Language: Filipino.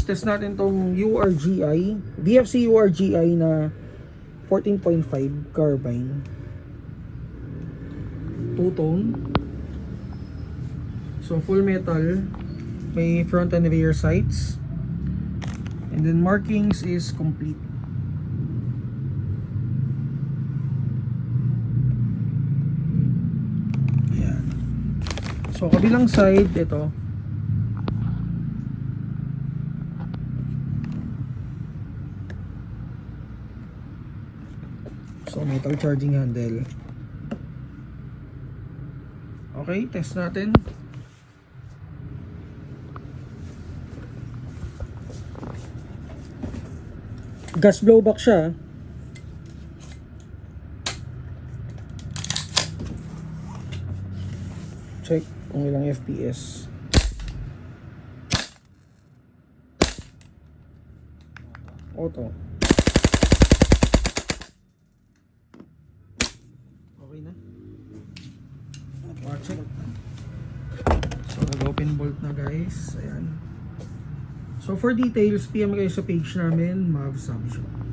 test natin tong URGI, VFC URGI na 14.5 carbine. Two-tone. So full metal, may front and rear sights. And then markings is complete. Ayan. So kabilang side, ito. So metal charging handle. Okay, test natin. Gas blowback siya. Check kung ilang FPS. Auto. Okay na. Check. So nag-open bolt na guys. Ayan. So for details, PM kayo sa page namin, Mavs Samsung.